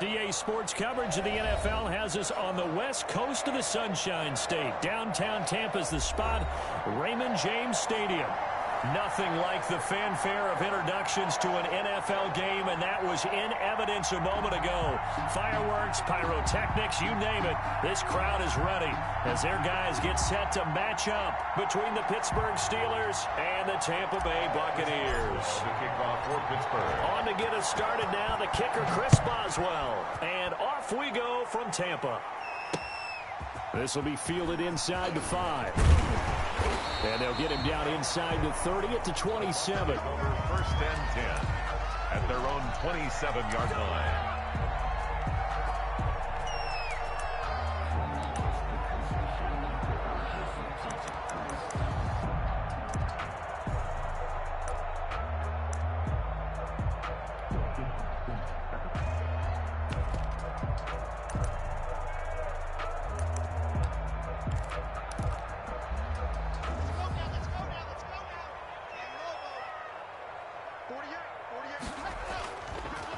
USDA Sports coverage of the NFL has us on the west coast of the Sunshine State. Downtown Tampa's the spot, Raymond James Stadium. Nothing like the fanfare of introductions to an NFL game, and that was in evidence a moment ago. Fireworks, pyrotechnics, you name it. This crowd is ready as their guys get set to match up between the Pittsburgh Steelers and the Tampa Bay Buccaneers. The kickoff for Pittsburgh. On to get us started now, the kicker, Chris Boswell. And off we go from Tampa. This will be fielded inside the 5. And they'll get him down inside the 30 at the 27. Over 1st and 10 at their own 27-yard line.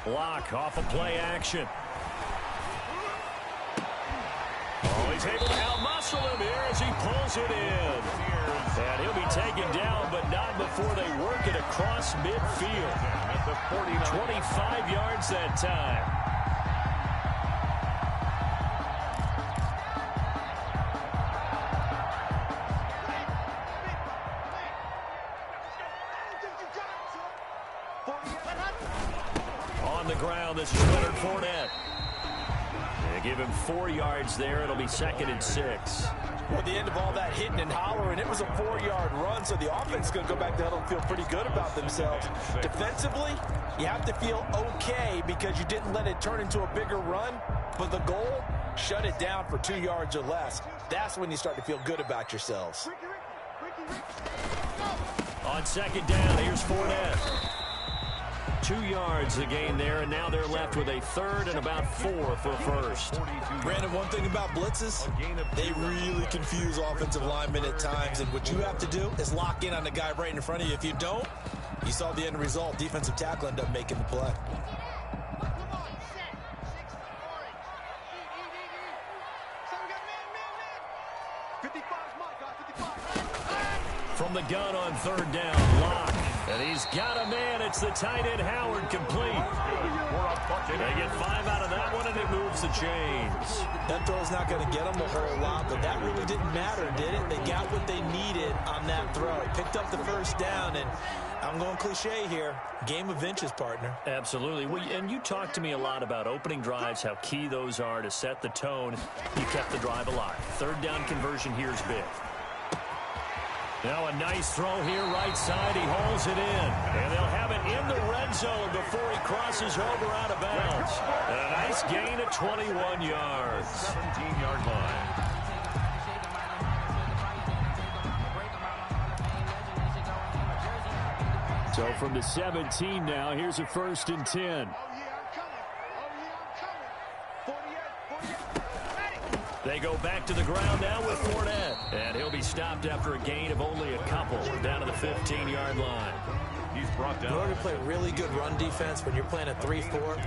Block off of play action. Oh, he's able to outmuscle him here as he pulls it in. And he'll be taken down, but not before they work it across midfield. At the 25 yards that time. On the ground, this is Leonard Fournette. They give him 4 yards there. It'll be 2nd and 6. Well, at the end of all that hitting and hollering, it was a 4-yard run, so the offense is going to go back to huddle and feel pretty good about themselves. Defensively, you have to feel okay because you didn't let it turn into a bigger run, but the goal, shut it down for 2 yards or less. That's when you start to feel good about yourselves. On 2nd down, here's Fournette. 2 yards the gain there, and now they're left with a 3rd and about 4 for 1st. Brandon, one thing about blitzes, they really confuse offensive linemen at times, and what you have to do is lock in on the guy right in front of you. If you don't, you saw the end result. Defensive tackle ended up making the play. From the gun on 3rd down, Locke. And he's got a man. It's the tight end, Howard, complete. They get 5 out of that one, and it moves the chains. That throw's not going to get them a whole lot, but that really didn't matter, did it? They got what they needed on that throw. Picked up the 1st down, and I'm going cliche here. Game of inches, partner. Absolutely. Well, and you talked to me a lot about opening drives, how key those are to set the tone. You kept the drive alive. 3rd down conversion here is big. Now a nice throw here, right side. He hauls it in. And they'll have it in the red zone before he crosses over out of bounds. And a nice gain of 21 yards. 17-yard line. So from the 17 now, here's a 1st and 10. They go back to the ground now with Fournette. And he'll be stopped after a gain of only a couple down to the 15-yard line. He's brought down. In order to play really good run defense when you're playing a 3-4,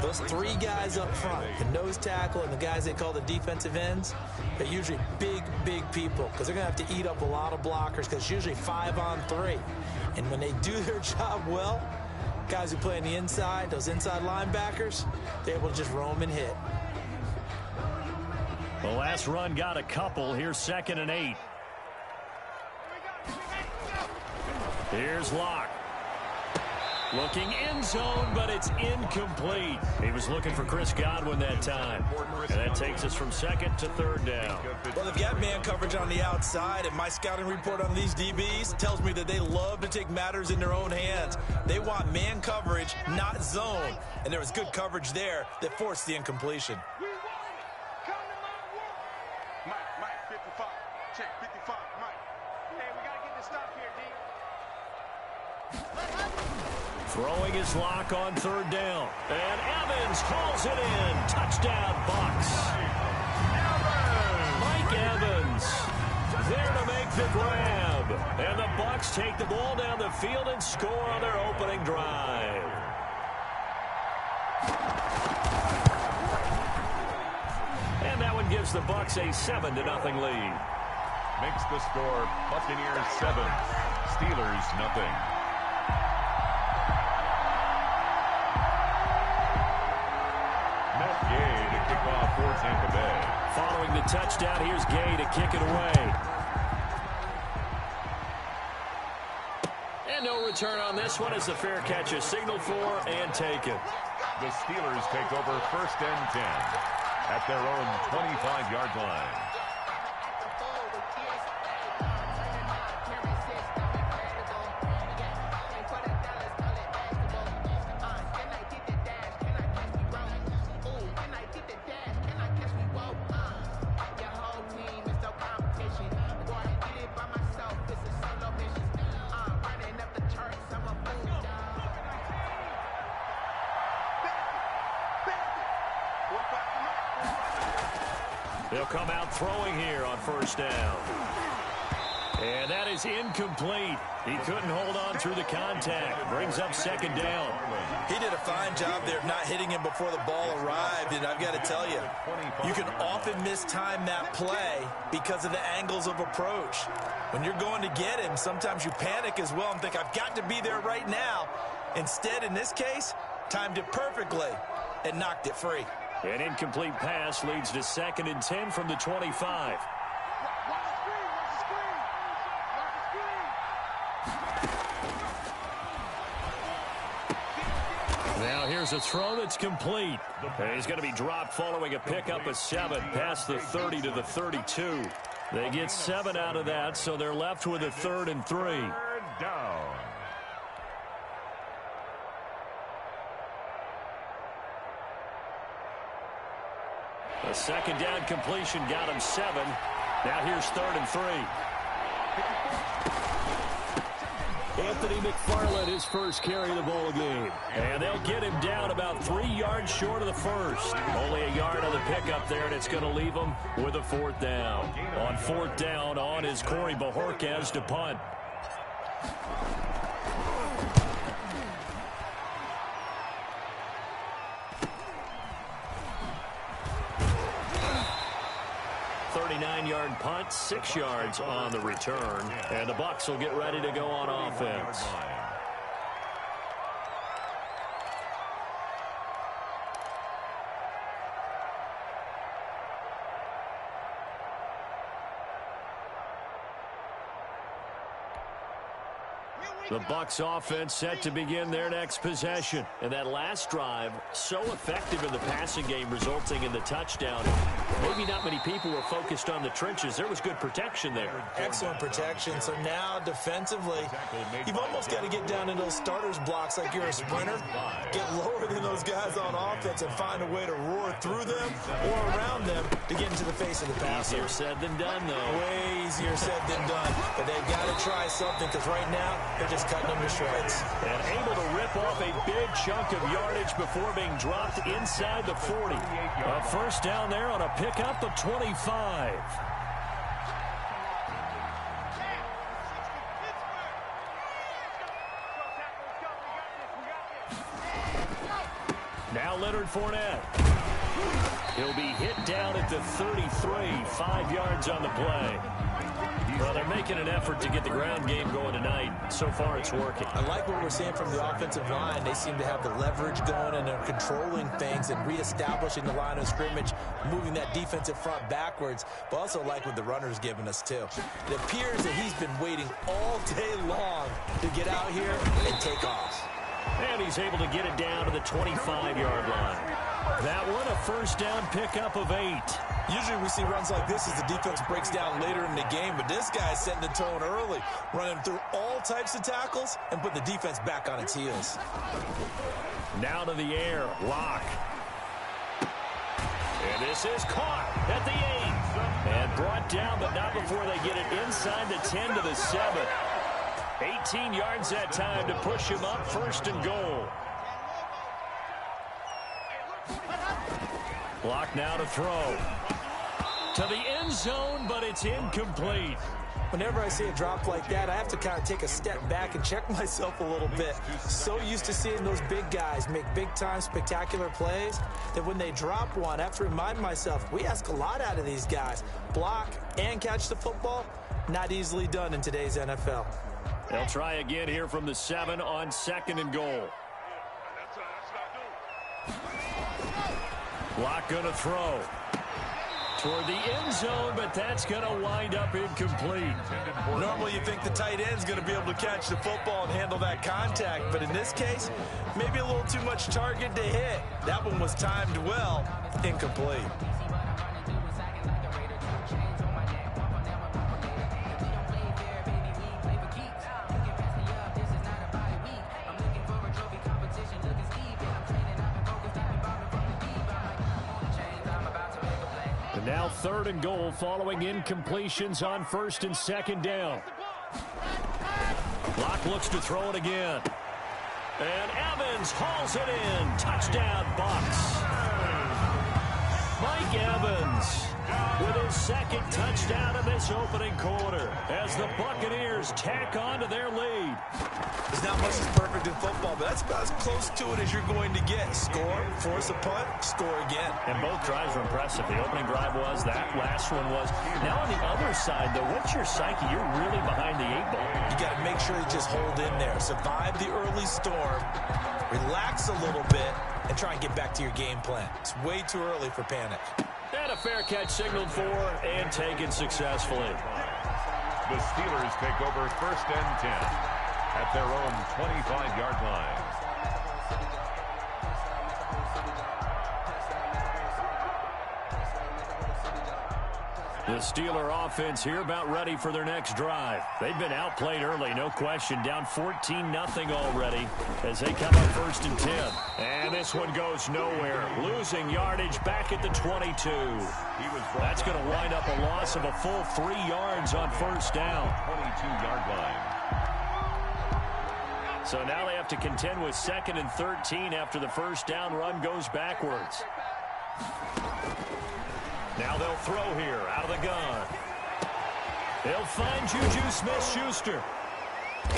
those 3 guys up front, the nose tackle and the guys they call the defensive ends, they're usually big, big people because they're going to have to eat up a lot of blockers because it's usually 5 on 3. And when they do their job well, guys who play on the inside, those inside linebackers, they're able to just roam and hit. The last run got a couple. Here's 2nd and 8. Here's Locke. Looking end zone, but it's incomplete. He was looking for Chris Godwin that time. And that takes us from 2nd to 3rd down. Well, they've got man coverage on the outside, and my scouting report on these DBs tells me that they love to take matters in their own hands. They want man coverage, not zone. And there was good coverage there that forced the incompletion. Throwing his Locke on 3rd down. And Evans hauls it in. Touchdown, Bucs. Mike Evans there to make the grab. And the Bucs take the ball down the field and score on their opening drive. gives the Bucs a 7-0 lead. Makes the score Buccaneers 7, Steelers nothing. Gay to kick off for Tampa Bay. Following the touchdown, here's Gay to kick it away. And no return on this one as the fair catch is signaled for and taken. The Steelers take over 1st and 10 at their own 25-yard line. They'll come out throwing here on 1st down. And that is incomplete. He couldn't hold on through the contact. Brings up 2nd down. He did a fine job there of not hitting him before the ball arrived. And I've got to tell you, you can often mistime that play because of the angles of approach. When you're going to get him, sometimes you panic as well and think, I've got to be there right now. Instead, in this case, timed it perfectly and knocked it free. An incomplete pass leads to 2nd and 10 from the 25. Now here's a throw that's complete. He's going to be dropped following a pickup of 7 past the 30 to the 32. They get 7 out of that, so they're left with a 3rd and 3. Down. A 2nd down completion got him 7. Now here's 3rd and 3. Anthony McFarland, his first carry of the ball game. And they'll get him down about 3 yards short of the first. Only a yard on the pickup there, and it's going to leave him with a 4th down. On 4th down, on is Corey Bajorquez to punt. Yard punt, 6 yards on the return, and the Bucs will get ready to go on offense. The Bucs offense set to begin their next possession. And that last drive, so effective in the passing game, resulting in the touchdown. Maybe not many people were focused on the trenches. There was good protection there. Excellent protection. So now defensively, you've almost got to get down in those starters blocks like you're a sprinter. Get lower than those guys on offense and find a way to roar through them or around them to get into the face of the passer. Easier said than done, though. Way easier said than done. But they've got to try something because right now they're just cutting them to shreds. And able to rip off a big chunk of yardage before being dropped inside the 40. A 1st down there on a pickup of 25. Now Leonard Fournette. He'll be hit down at the 33, 5 yards on the play. Well, they're making an effort to get the ground game going tonight. So far, it's working. I like what we're seeing from the offensive line. They seem to have the leverage going, and they're controlling things and reestablishing the line of scrimmage, moving that defensive front backwards, but also like what the runner's giving us, too. It appears that he's been waiting all day long to get out here and take off. And he's able to get it down to the 25-yard line. That one, a 1st down pickup of 8. Usually we see runs like this as the defense breaks down later in the game, but this guy's setting the tone early, running through all types of tackles and putting the defense back on its heels. Now to the air, Locke. And this is caught at the 8. And brought down, but not before they get it inside the 10 to the 7. 18 yards that time to push him up, 1st and goal. Block now to throw. To the end zone, but it's incomplete. Whenever I see a drop like that, I have to kind of take a step back and check myself a little bit. So used to seeing those big guys make big-time spectacular plays that when they drop one, I have to remind myself, we ask a lot out of these guys. Block and catch the football, not easily done in today's NFL. They'll try again here from the 7 on 2nd and goal. Block going to throw toward the end zone, but that's going to wind up incomplete. Normally you think the tight end's going to be able to catch the football and handle that contact, but in this case, maybe a little too much target to hit. That one was timed well, incomplete. Now 3rd and goal following incompletions on 1st and 2nd down. Block looks to throw it again. And Evans hauls it in. Touchdown, Bucs. Mike Evans with his 2nd touchdown in this opening quarter as the Buccaneers tack on to their lead. There's not much that's perfect in football, but that's about as close to it as you're going to get. Score, force a punt, score again. And both drives were impressive. The opening drive was, that last one was. Now on the other side, though, what's your psyche? You're really behind the 8 ball. You got to make sure you just hold in there. Survive the early storm, relax a little bit, and try and get back to your game plan. It's way too early for panic. And a fair catch signaled for and taken successfully. The Steelers take over 1st and 10 at their own 25-yard line. The Steeler offense here about ready for their next drive. They've been outplayed early, no question. Down 14-0 already as they come up 1st and 10. And this one goes nowhere. Losing yardage back at the 22. That's going to wind up a loss of a full 3 yards on 1st down. 22-yard line. So now they have to contend with 2nd and 13 after the 1st down run goes backwards. Now they'll throw here out of the gun. They'll find Juju Smith-Schuster.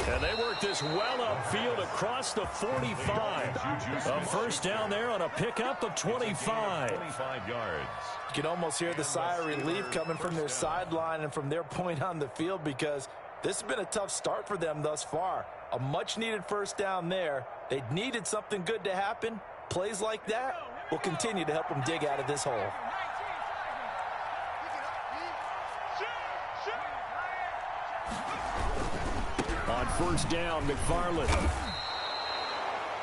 And they work this well upfield across the 45. A 1st down there on a pickup of 25. 25 yards. You can almost hear the sigh of relief coming from their sideline and from their point on the field because this has been a tough start for them thus far. A much-needed 1st down there. They needed something good to happen. Plays like that will continue to help them dig out of this hole. On 1st down, McFarland.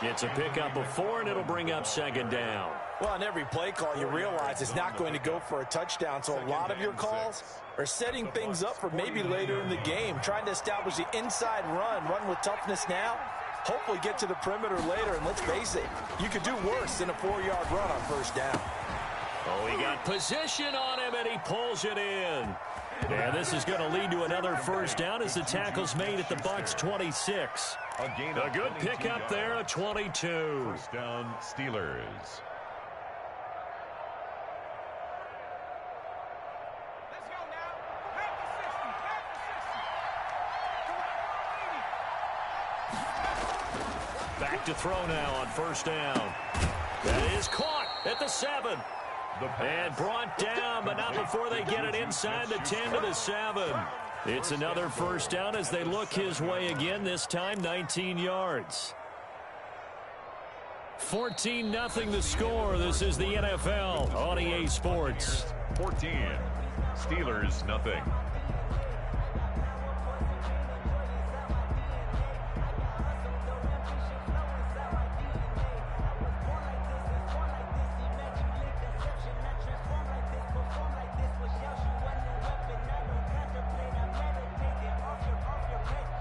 It's a pickup of 4, and it'll bring up 2nd down. Well, on every play call, you realize it's not going to go for a touchdown, so a lot of your calls are setting things up for maybe later in the game, trying to establish the inside run with toughness now, hopefully get to the perimeter later, and let's face it, you could do worse than a 4-yard run on 1st down. Oh, he got position on him, and he pulls it in. And this is going to lead to another 1st down as the tackle's made at the Bucs 26. A good pickup there, a 22. 1st down, Steelers. Back to throw now on 1st down. That is caught at the 7. And brought down, but not before they get it inside the 10 to the 7. It's another 1st down as they look his way again, this time 19 yards. 14-0 the score. This is the NFL on EA Sports. 14. Steelers, nothing.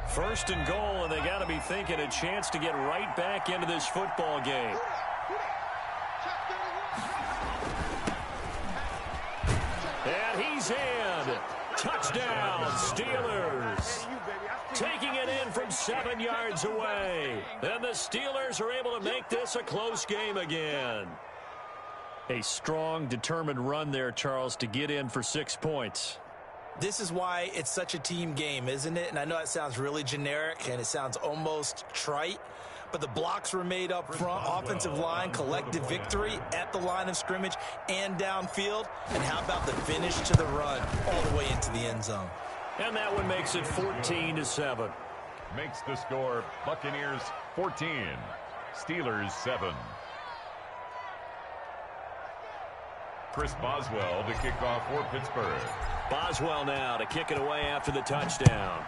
First and goal, and they got to be thinking a chance to get right back into this football game. And he's in. Touchdown, Steelers. Taking it in from 7 yards away. And the Steelers are able to make this a close game again. A strong, determined run there, Charles, to get in for 6 points. This is why it's such a team game, isn't it? And I know it sounds really generic and it sounds almost trite, but the blocks were made up front, offensive line, collective victory at the line of scrimmage and downfield. And how about the finish to the run all the way into the end zone? And that one makes it 14-7. Makes the score Buccaneers 14, Steelers 7. Chris Boswell to kick off for Pittsburgh. Boswell now to kick it away after the touchdown.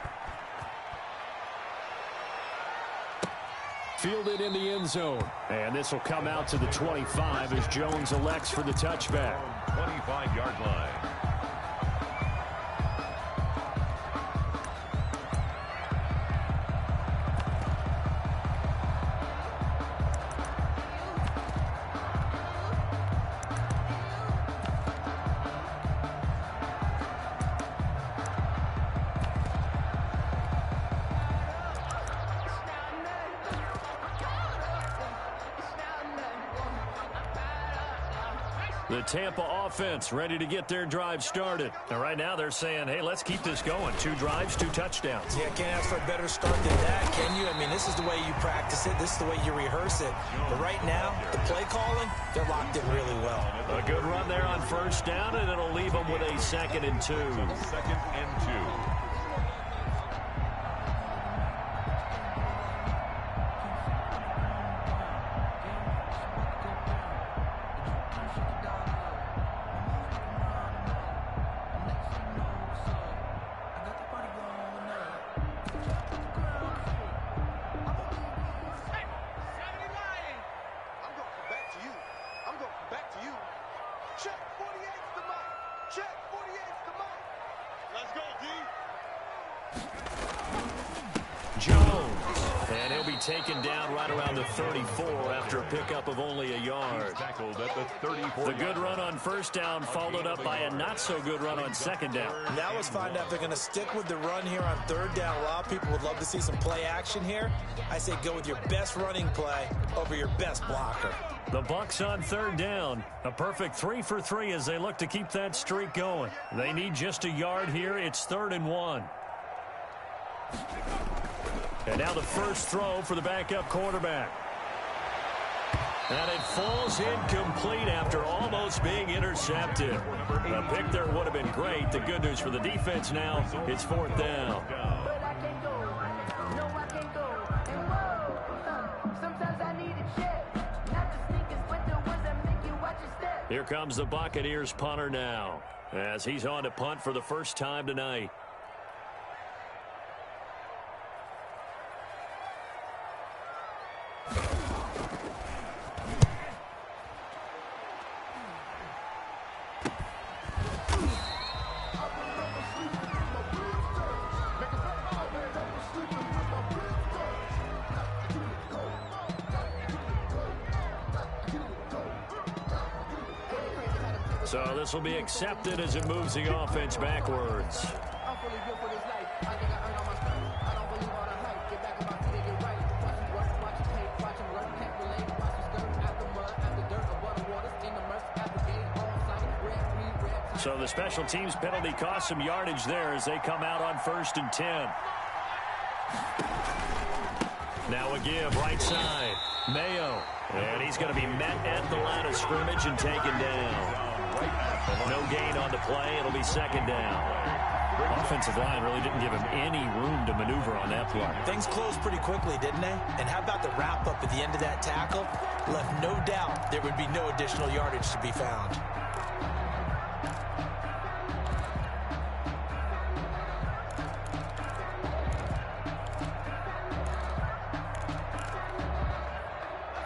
Fielded in the end zone. And this will come out to the 25 as Jones elects for the touchback. 25-yard line. The Tampa offense ready to get their drive started. And right now they're saying, hey, let's keep this going. 2 drives, 2 touchdowns. Yeah, can't ask for a better start than that, can you? I mean, this is the way you practice it. This is the way you rehearse it. But right now, the play calling, they're locked in really well. A good run there on first down, and it'll leave them with a 2nd and 2. 2nd and 2. Taken down right around the 34 after a pickup of only a yard. Tackled at the 34. The good run on first down followed up by a not-so-good run on second down. Now let's find out if they're going to stick with the run here on third down. A lot of people would love to see some play action here. I say go with your best running play over your best blocker. The Bucs on third down. A perfect 3 for 3 as they look to keep that streak going. They need just a yard here. It's 3rd and 1. And now the first throw for the backup quarterback. And it falls incomplete after almost being intercepted. A pick there would have been great. The good news for the defense now, it's 4th down. Here comes the Buccaneers punter now, as he's on to punt for the first time tonight. So this will be accepted as it moves the offense backwards. So the special teams penalty cost some yardage there as they come out on 1st and 10. Now a give right side. Mayo. And he's going to be met at the line of scrimmage and taken down. No gain on the play. It'll be 2nd down. Offensive line really didn't give him any room to maneuver on that play. Things closed pretty quickly, didn't they? And how about the wrap-up at the end of that tackle? Left no doubt there would be no additional yardage to be found.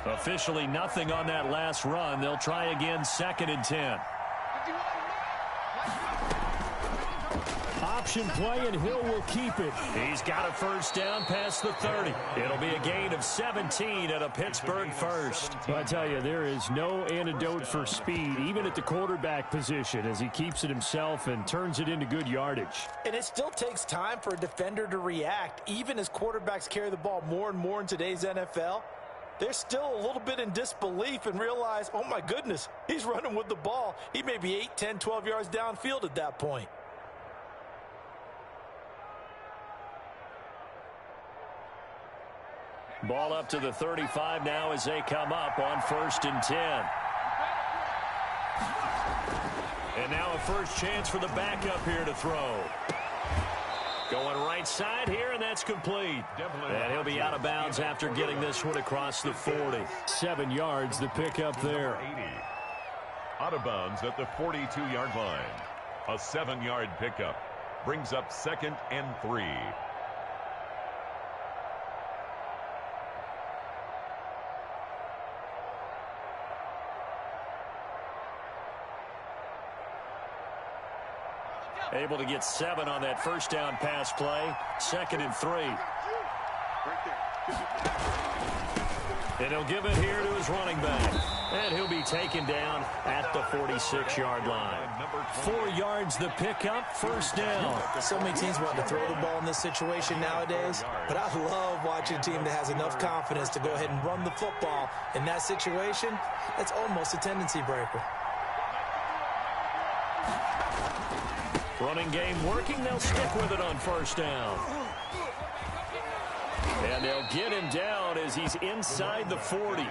Officially nothing on that last run. They'll try again, 2nd and 10. Option play, and Hill will keep it. He's got a first down past the 30. It'll be a gain of 17 at a Pittsburgh first. Well, I tell you, there is no antidote for speed, even at the quarterback position, as he keeps it himself and turns it into good yardage. And it still takes time for a defender to react, even as quarterbacks carry the ball more and more in today's NFL. They're still a little bit in disbelief and realize, oh, my goodness, he's running with the ball. He may be 8, 10, 12 yards downfield at that point. Ball up to the 35 now as they come up on 1st and 10. And now a first chance for the backup here to throw. Going right side here, and that's complete. And he'll be out of bounds after getting this one across the 40. 7 yards, the pickup there. 80. Out of bounds at the 42-yard line. A 7-yard pickup brings up 2nd and 3. Able to get 7 on that first down pass play. 2nd and 3. And he'll give it here to his running back. And he'll be taken down at the 46-yard line. 4 yards the pickup, 1st down. So many teams want to throw the ball in this situation nowadays, but I love watching a team that has enough confidence to go ahead and run the football. In that situation, it's almost a tendency breaker. Running game working. They'll stick with it on 1st down. And they'll get him down as he's inside the 40.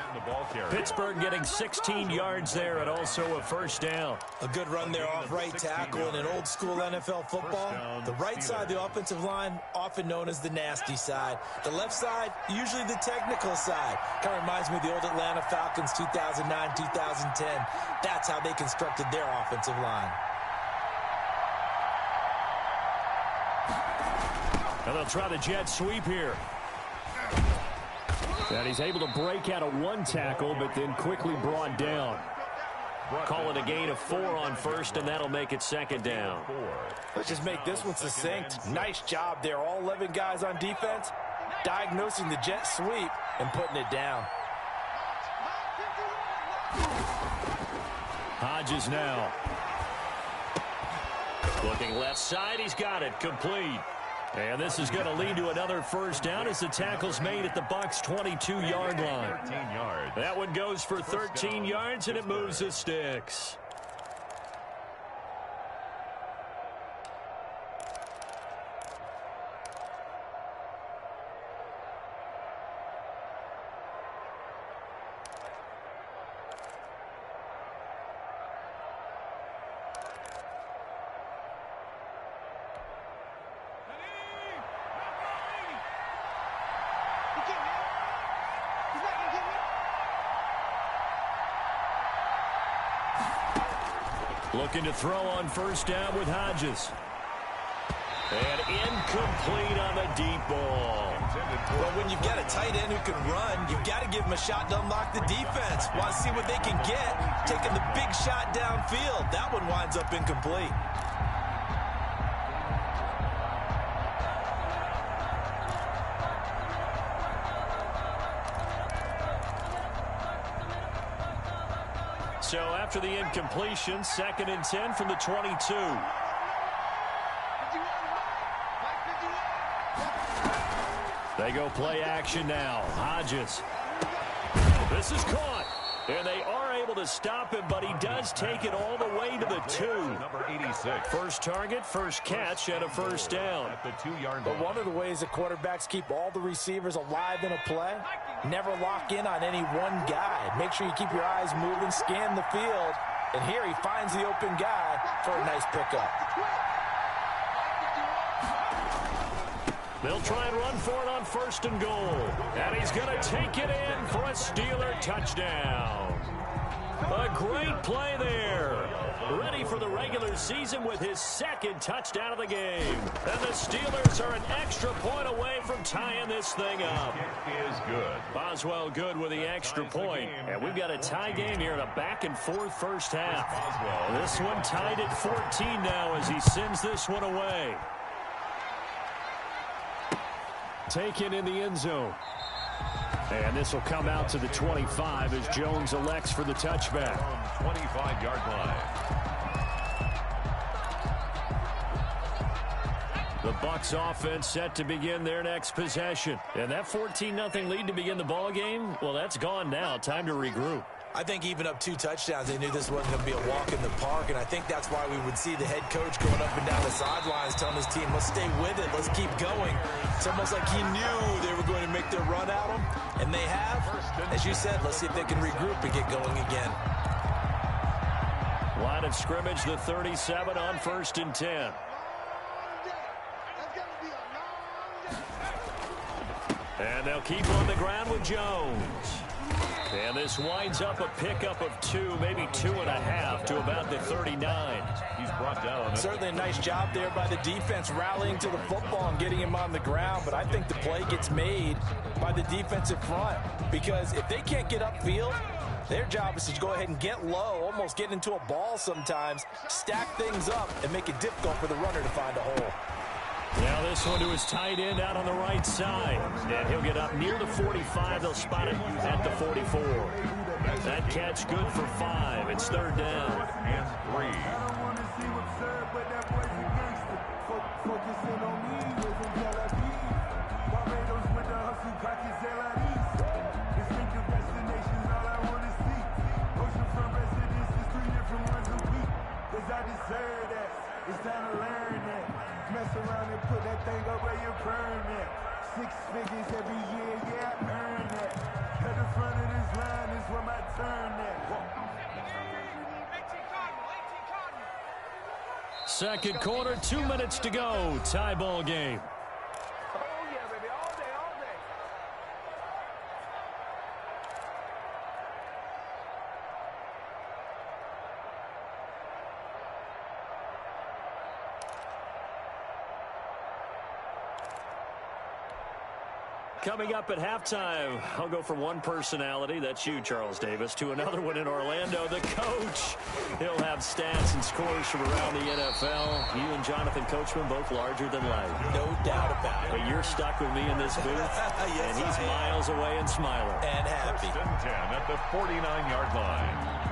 Pittsburgh getting 16 yards there and also a 1st down. A good run there off right tackle in an old school NFL football. The right side of the offensive line, often known as the nasty side. The left side, usually the technical side. Kind of reminds me of the old Atlanta Falcons 2009, 2010. That's how they constructed their offensive line. And they'll try the jet sweep here. And he's able to break out of 1 tackle, but then quickly brought down. Call it a gain of 4 on 1st, and that'll make it 2nd down. Let's just make this one succinct. Nice job there. All 11 guys on defense, diagnosing the jet sweep and putting it down. Hodges now. Looking left side, he's got it. Complete. And this is going to lead to another 1st down as the tackle's made at the Bucs' 22-yard line. 13 yards. That one goes for 13 yards, and it moves the sticks. Looking to throw on 1st down with Hodges. And incomplete on the deep ball. But when you've got a tight end who can run, you've got to give him a shot to unlock the defense. Want to see what they can get. Taking the big shot downfield. That one winds up incomplete. So after the incompletion, 2nd and 10 from the 22. They go play action now. Hodges. This is caught. And they are able to stop him, but he does take it all the way to the 2. Number 86. First target, first catch, and a 1st down. At the 2-yard line. But one of the ways that quarterbacks keep all the receivers alive in a play, never lock in on any one guy. Make sure you keep your eyes moving, scan the field. And here he finds the open guy for a nice pickup. They'll try and run for it on 1st and goal. And he's going to take it in for a Steeler touchdown. A great play there. Ready for the regular season with his 2nd touchdown of the game. And the Steelers are an extra point away from tying this thing up. Kick is good. Boswell good with the extra point. And we've got a tie game here in a back-and-forth first half. This one tied at 14 now as he sends this one away. Taken in the end zone. And this will come out to the 25 as Jones elects for the touchback. 25-yard line. The Bucs offense set to begin their next possession. And that 14-0 lead to begin the ball game, well, that's gone now. Time to regroup. I think even up 2 touchdowns, they knew this wasn't going to be a walk in the park, and I think that's why we would see the head coach going up and down the sidelines telling his team, let's stay with it, let's keep going. It's almost like he knew they were going to make their run at him, and they have. As you said, let's see if they can regroup and get going again. Line of scrimmage, the 37 on 1st and 10. And they'll keep on the ground with Jones. And this winds up a pickup of 2, maybe 2.5 to about the 39. He's brought down. Certainly a nice job there by the defense rallying to the football and getting him on the ground. But I think the play gets made by the defensive front. Because if they can't get upfield, their job is to go ahead and get low, almost get into a ball sometimes, stack things up, and make it difficult for the runner to find a hole. Now this one to his tight end out on the right side. And he'll get up near the 45. They'll spot it at the 44. That catch good for 5. It's 3rd down. And 3. It's time to learn that. Mess around and put that thing up where you burn that. 6 figures every year, yeah, I earn that. At the front of this line is where my turn at. Second quarter, 2 minutes to go. Tie ball game. Oh, yeah, baby, all day, all day. Coming up at halftime, I'll go from one personality, that's you, Charles Davis, to another one in Orlando, the coach. He'll have stats and scores from around the NFL. You and Jonathan Coachman, both larger than life. No doubt about it. But you're stuck with me in this booth, Yes, and he's miles away and smiling. And happy. 1st and 10 at the 49-yard line.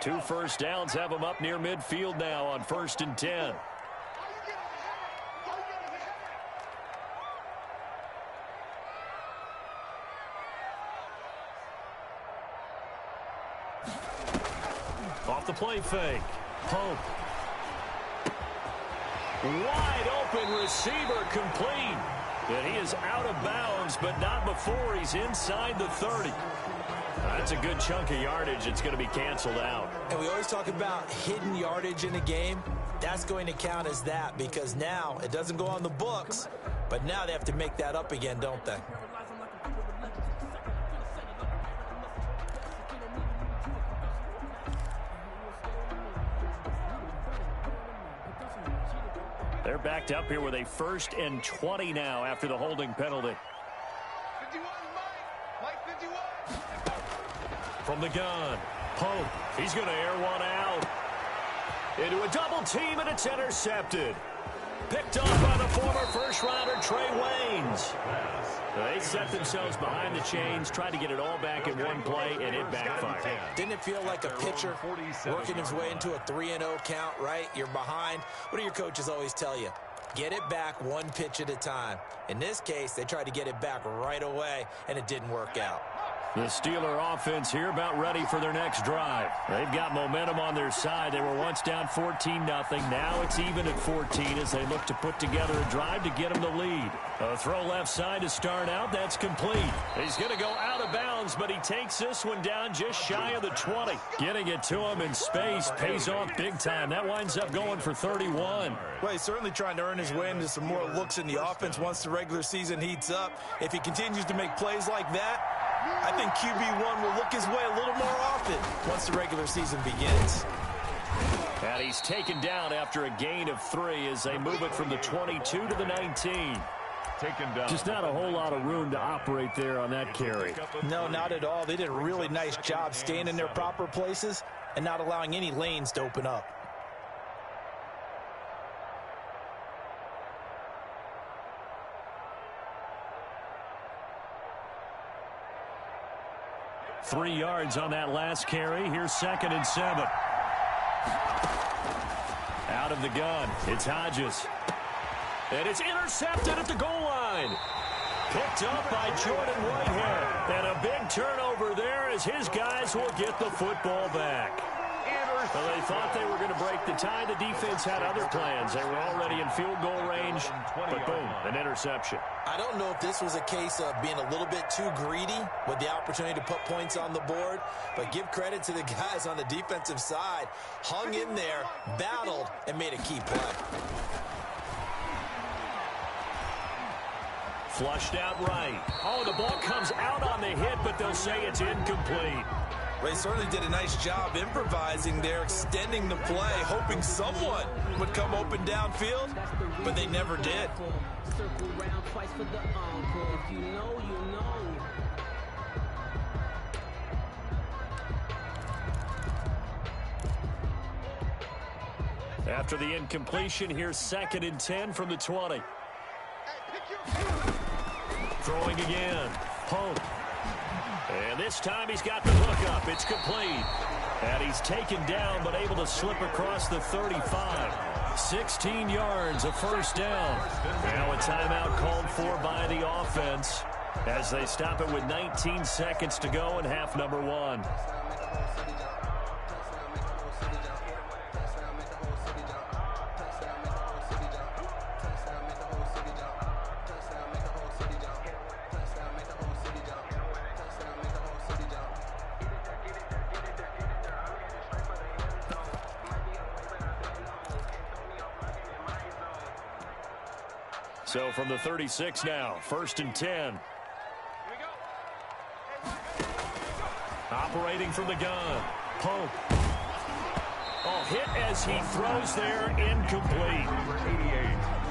Two first downs have him up near midfield now on 1st and 10. Off the play fake. Pope. Wide open receiver complete. And he is out of bounds, but not before he's inside the 30. That's a good chunk of yardage. It's going to be canceled out. And we always talk about hidden yardage in a game. That's going to count as that because now it doesn't go on the books, but now they have to make that up again, don't they? They're backed up here with a 1st and 20 now after the holding penalty. 51, Mike 51. From the gun, Pope, he's going to air one out. Into a double team, and it's intercepted. Picked off by the former first-rounder Trey Waynes. They set themselves behind the chains, tried to get it all back in one play, and it backfired. Didn't it feel like a pitcher working his way into a 3-0 count, right? You're behind. What do your coaches always tell you? Get it back one pitch at a time. In this case, they tried to get it back right away, and it didn't work out. The Steeler offense here about ready for their next drive. They've got momentum on their side. They were once down 14-0. Now it's even at 14 as they look to put together a drive to get them the lead. A throw left side to start out. That's complete. He's going to go out of bounds, but he takes this one down just shy of the 20. Getting it to him in space pays off big time. That winds up going for 31. Well, he's certainly trying to earn his way into some more looks in the offense once the regular season heats up. If he continues to make plays like that, I think QB1 will look his way a little more often once the regular season begins. And he's taken down after a gain of 3 as they move it from the 22 to the 19. Taken down. Just not a whole lot of room to operate there on that carry. No, not at all. They did a really nice job staying in their proper places and not allowing any lanes to open up. 3 yards on that last carry. Here's 2nd and 7. Out of the gun, it's Hodges. And it's intercepted at the goal line. Picked up by Jordan Whitehead. And a big turnover there as his guys will get the football back. Well, they thought they were going to break the tie. The defense had other plans. They were already in field goal range, but boom, an interception. I don't know if this was a case of being a little bit too greedy with the opportunity to put points on the board, but give credit to the guys on the defensive side. Hung in there, battled, and made a key play. Flushed out right. Oh, the ball comes out on the hit, but they'll say it's incomplete. They certainly did a nice job improvising there, extending the play, hoping someone would come open downfield, but they never did. After the incompletion, here's 2nd and 10 from the 20. Throwing again. Pope. And this time he's got the hook up. It's complete. And he's taken down but able to slip across the 35. 16 yards, a first down. Now a timeout called for by the offense as they stop it with 19 seconds to go in half number 1. So from the 36 now, 1st and 10. Operating from the gun. Pope. Oh, hit as he throws there, incomplete. Number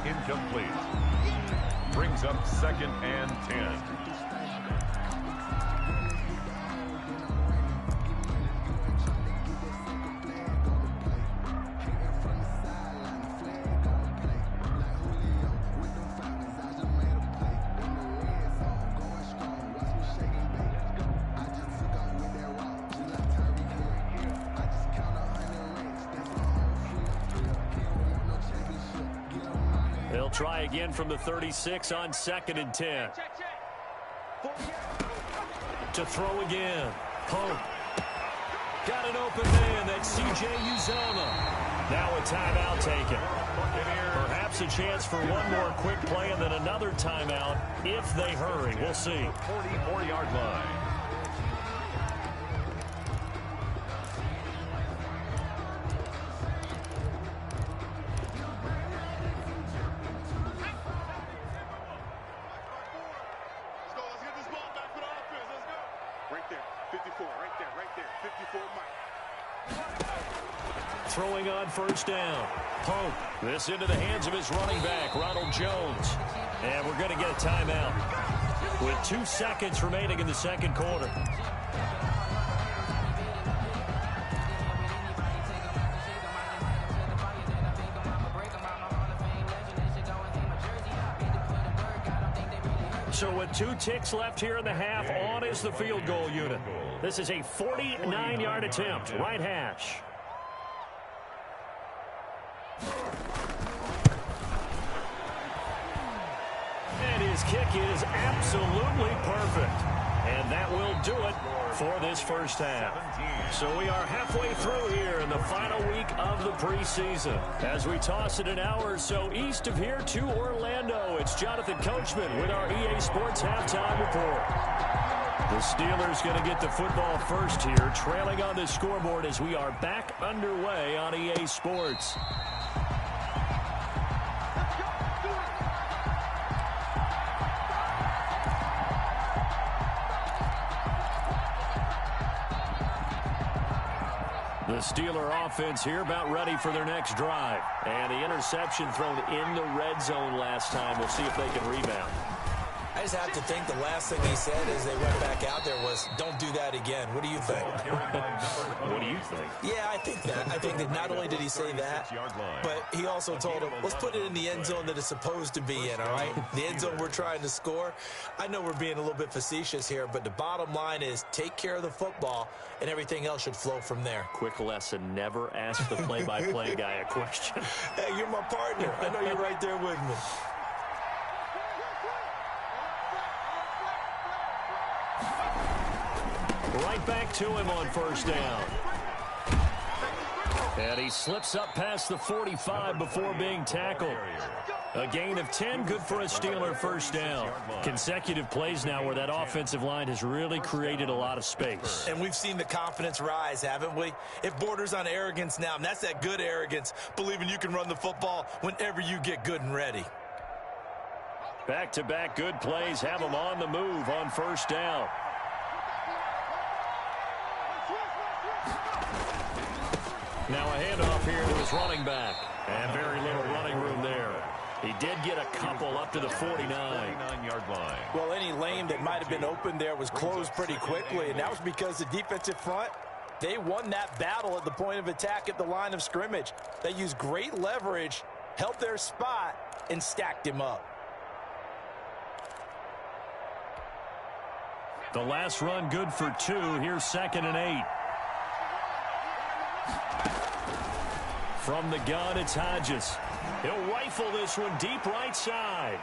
88, incomplete. Brings up 2nd and 10. They'll try again from the 36 on 2nd and 10. To throw again. Pope. Got an open man. That's C.J. Uzomah. Now a timeout taken. Perhaps a chance for one more quick play and then another timeout if they hurry. We'll see. 44-yard line. Throwing on 1st down. Pope. This into the hands of his running back, Ronald Jones. And we're going to get a timeout with 2 seconds remaining in the 2nd quarter. So with 2 ticks left here in the half, on is the field goal unit. This is a 49-yard attempt, right hash. And his kick is absolutely perfect. And that will do it for this first half. So we are halfway through here in the final week of the preseason. As we toss it an hour or so east of here to Orlando, it's Jonathan Coachman with our EA Sports Halftime Report. The Steelers going to get the football first here, trailing on the scoreboard as we are back underway on EA Sports. The Steeler offense here about ready for their next drive. And the interception thrown in the red zone last time. We'll see if they can rebound. I just have to think the last thing he said as they went back out there was, don't do that again. What do you think? What do you think? Yeah, I think that. I think that not only did he say that, but he also told him, let's put it in the end zone that it's supposed to be in, all right? The end zone we're trying to score. I know we're being a little bit facetious here, but the bottom line is take care of the football, and everything else should flow from there. Quick lesson, never ask the play-by-play guy a question. Hey, you're my partner. I know you're right there with me. Right back to him on first down. And he slips up past the 45 before being tackled. A gain of 10, good for a Steeler first down. Consecutive plays now where that offensive line has really created a lot of space. And we've seen the confidence rise, haven't we? It borders on arrogance now, and that's that good arrogance, believing you can run the football whenever you get good and ready. Back-to-back good plays have him on the move on first down. Now a handoff here to his running back. And very little running room there. He did get a couple up to the 49-yard line. Well, any lane that might have been open there was closed pretty quickly, and that was because the defensive front, they won that battle at the point of attack at the line of scrimmage. They used great leverage, held their spot, and stacked him up. The last run good for 2. Here's 2nd and 8. From the gun, it's Hodges. He'll rifle this one deep right side.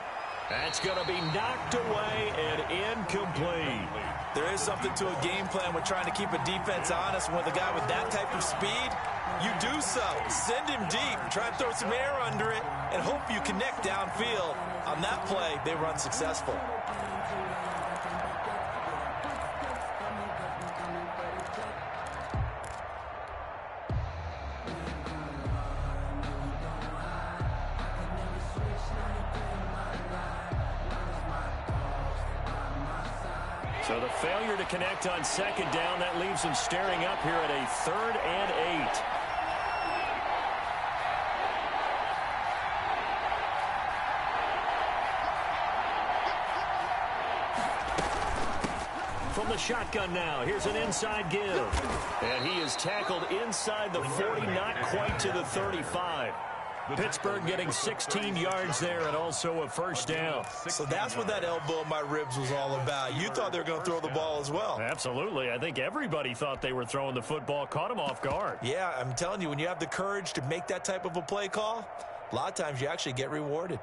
That's going to be knocked away and incomplete. There is something to a game plan with trying to keep a defense honest. With a guy with that type of speed, you do so. Send him deep, try and throw some air under it, and hope you connect downfield. On that play, they were unsuccessful. So the failure to connect on 2nd down, that leaves him staring up here at a 3rd and 8. From the shotgun now, here's an inside give. And he is tackled inside the 40, not quite to the 35. Pittsburgh getting 16 yards there and also a first down. So that's what that elbow in my ribs was all about. You thought they were going to throw the ball as well. Absolutely. I think everybody thought they were throwing the football, caught him off guard. Yeah, I'm telling you, when you have the courage to make that type of a play call, a lot of times you actually get rewarded.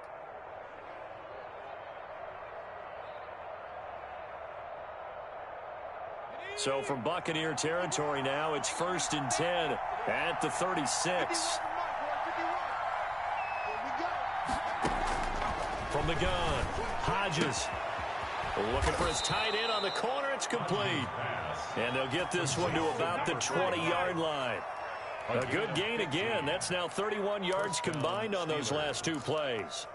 So from Buccaneer territory now, it's 1st and 10 at the 36. From the gun, Hodges looking for his tight end on the corner. It's complete. And they'll get this one to about the 20-yard line. A good gain again. That's now 31 yards combined on those last 2 plays.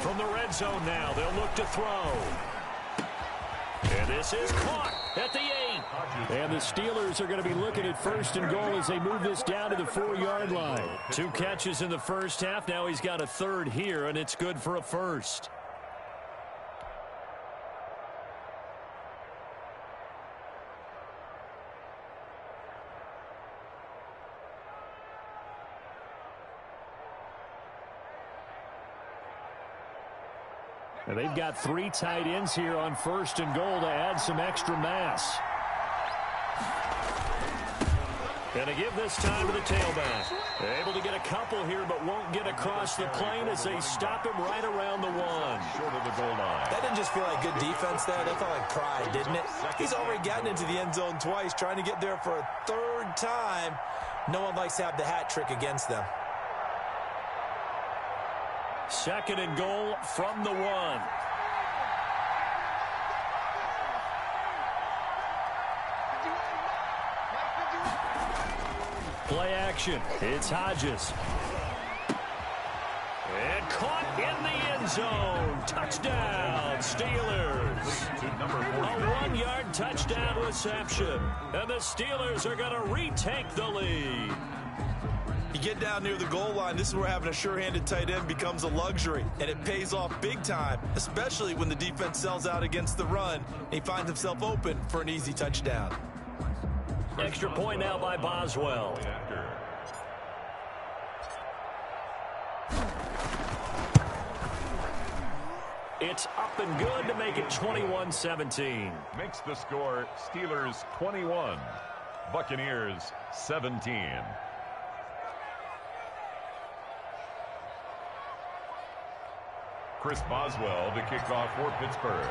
From the red zone now, they'll look to throw. And this is caught at the 8. And the Steelers are going to be looking at 1st and goal as they move this down to the 4-yard line. 2 catches in the first half. Now he's got a 3rd here, and it's good for a first. And they've got 3 tight ends here on 1st and goal to add some extra mass. And to give this time to the tailback. They're able to get a couple here, but won't get across the plane as they stop him right around the 1. Short of the goal line. That didn't just feel like good defense there. That felt like pride, didn't it? He's already gotten into the end zone twice, trying to get there for a 3rd time. No one likes to have the hat trick against them. 2nd and goal from the 1. Play action. It's Hodges. And caught in the end zone. Touchdown, Steelers. A 1-yard touchdown reception. And the Steelers are going to retake the lead. You get down near the goal line, this is where having a sure-handed tight end becomes a luxury, and it pays off big time, especially when the defense sells out against the run, and he finds himself open for an easy touchdown. Extra point now by Boswell. It's up and good to make it 21-17. Makes the score Steelers 21, Buccaneers 17. Chris Boswell to kick off for Pittsburgh.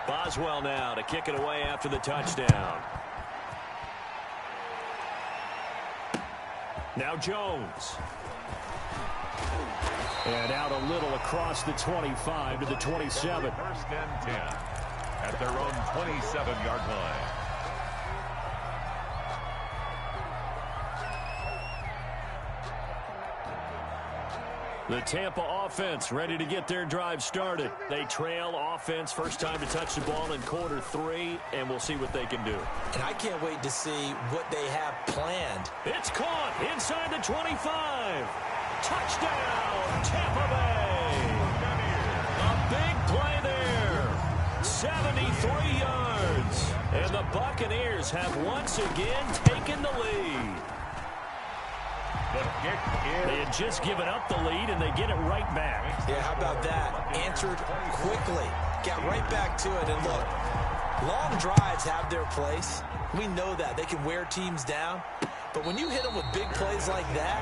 Boswell now to kick it away after the touchdown. Now Jones. And out a little across the 25 to the 27. First and 10 at their own 27-yard line. The Tampa offense ready to get their drive started. They trail offense, first time to touch the ball in quarter 3, and we'll see what they can do. And I can't wait to see what they have planned. It's caught inside the 25. Touchdown, Tampa Bay. A big play there. 73 yards. And the Buccaneers have once again taken the lead. The kick is... They had just given up the lead, and they get it right back. Yeah, how about that? Answered quickly. Got right back to it. And look, long drives have their place. We know that. They can wear teams down. But when you hit them with big plays like that,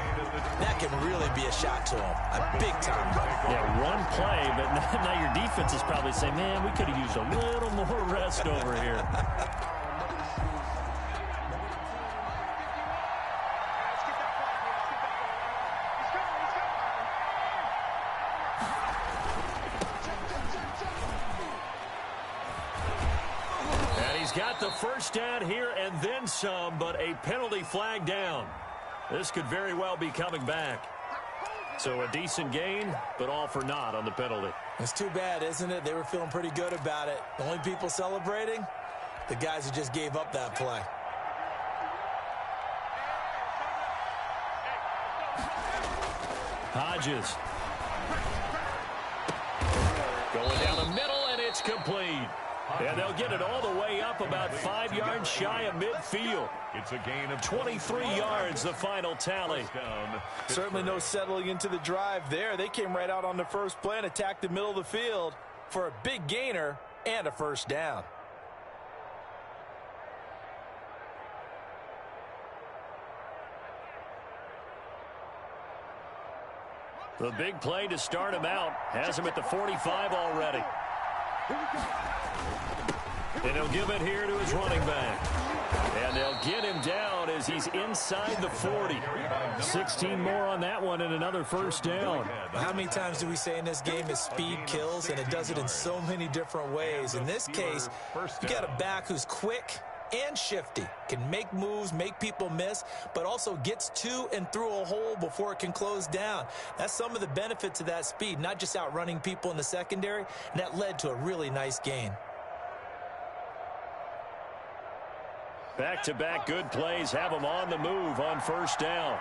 that can really be a shot to them. A big time. Yeah, one play, but now your defense is probably saying, man, we could have used a little more rest over here. Got the first down here and then some, but a penalty flag down. This could very well be coming back. So a decent gain, but all for naught on the penalty. It's too bad, isn't it? They were feeling pretty good about it. The only people celebrating, the guys who just gave up that play. Hodges. Going down the middle, and it's complete. And they'll get it all the way up about 5 yards shy of midfield. It's a gain of 23 yards, the final tally. Certainly no settling into the drive there. They came right out on the first play and attacked the middle of the field for a big gainer and a first down. The big play to start him out has him at the 45 already. And he'll give it here to his running back. And they'll get him down as he's inside the 40. 16 more on that one and another first down. How many times do we say in this game is speed kills, and it does it in so many different ways. In this case, you got a back who's quick and shifty, can make moves, make people miss, but also gets to and through a hole before it can close down. That's some of the benefits of that speed, not just outrunning people in the secondary, and that led to a really nice gain. Back-to-back good plays have them on the move on first down.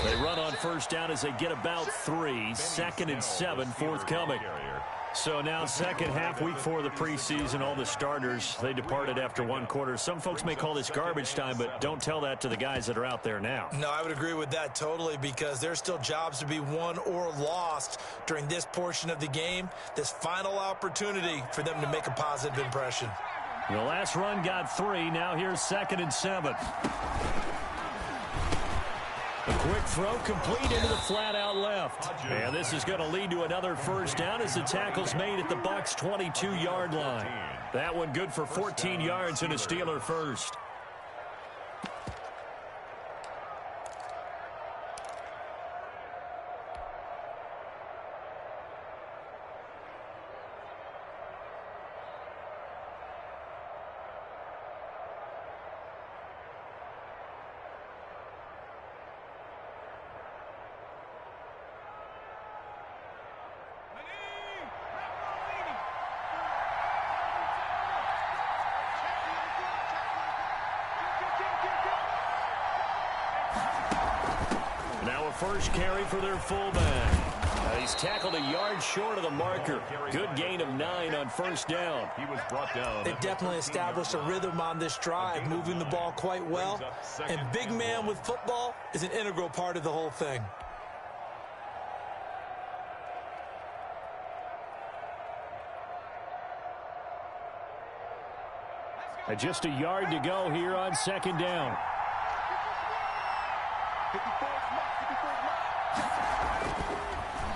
They run on first down as they get about 3. 2nd and 7 forthcoming. So now second half, week 4 of the preseason, all the starters, they departed after 1 quarter. Some folks may call this garbage time, but don't tell that to the guys that are out there now. No, I would agree with that totally, because there's still jobs to be won or lost during this portion of the game. This final opportunity for them to make a positive impression. The last run got 3. Now here's 2nd and 7. A quick throw complete into the flat out left. And this is going to lead to another first down as the tackle's made at the Bucs' 22-yard line. That one good for 14 yards and a Steeler first. first carry for their fullback. He's tackled a yard short of the marker. Good gain of 9 on first down. He was brought down. They've definitely established a rhythm on this drive, moving the ball quite well. And big man with football is an integral part of the whole thing. Just a yard to go here on second down.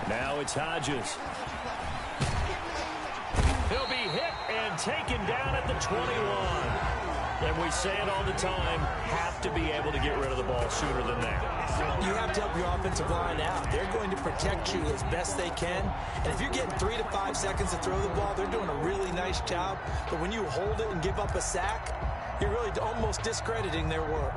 Now it's Hodges. He'll be hit and taken down at the 21. And we say it all the time, have to be able to get rid of the ball sooner than that. You have to help your offensive line out. They're going to protect you as best they can. And if you're getting 3 to 5 seconds to throw the ball, they're doing a really nice job. But when you hold it and give up a sack, you're really almost discrediting their work.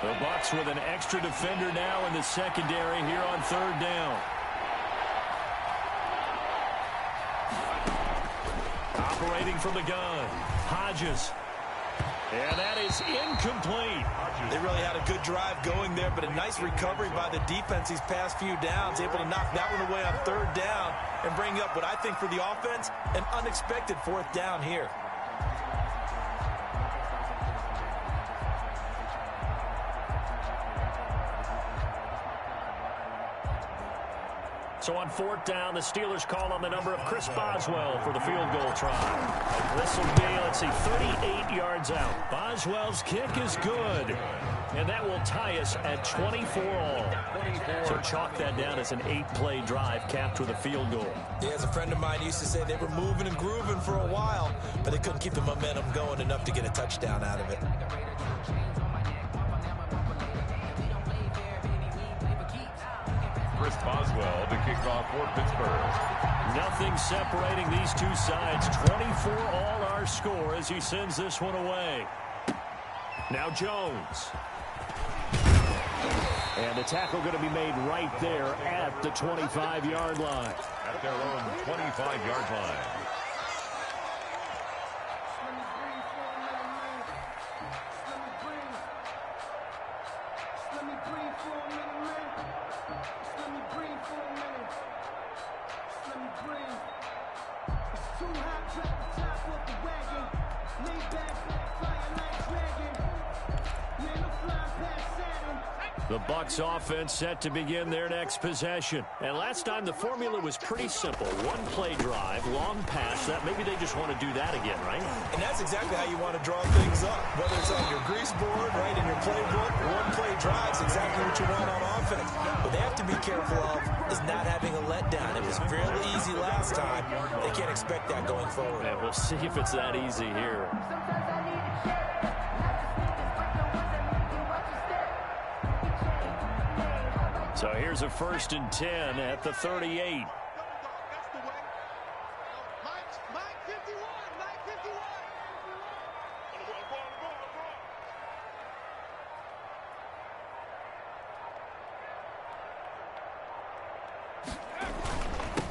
The Bucs with an extra defender now in the secondary here on third down. Operating from the gun, Hodges. And that is incomplete. They really had a good drive going there, but a nice recovery by the defense these past few downs, able to knock that one away on third down and bring up what I think for the offense, an unexpected fourth down here. So on fourth down, the Steelers call on the number of Chris Boswell for the field goal try. This will be, let's see, 38 yards out. Boswell's kick is good. And that will tie us at 24 all. So chalk that down as an 8-play drive capped with a field goal. Yeah, as a friend of mine used to say, they were moving and grooving for a while, but they couldn't keep the momentum going enough to get a touchdown out of it. Chris Boswell to kick off for Pittsburgh. Nothing separating these two sides. 24 all our score as he sends this one away. Now Jones. And the tackle going to be made right there at the 25-yard line. At their own 25-yard line. The Bucs offense set to begin their next possession. And last time the formula was pretty simple. One-play drive, long pass. That maybe they just want to do that again, right? And that's exactly how you want to draw things up. Whether it's on your grease board, right, in your playbook, one-play drive's exactly what you want on offense. What they have to be careful of is not having a letdown. It was fairly easy last time. They can't expect that going forward. Yeah, we'll see if it's that easy here. So here's a 1st and 10 at the 38.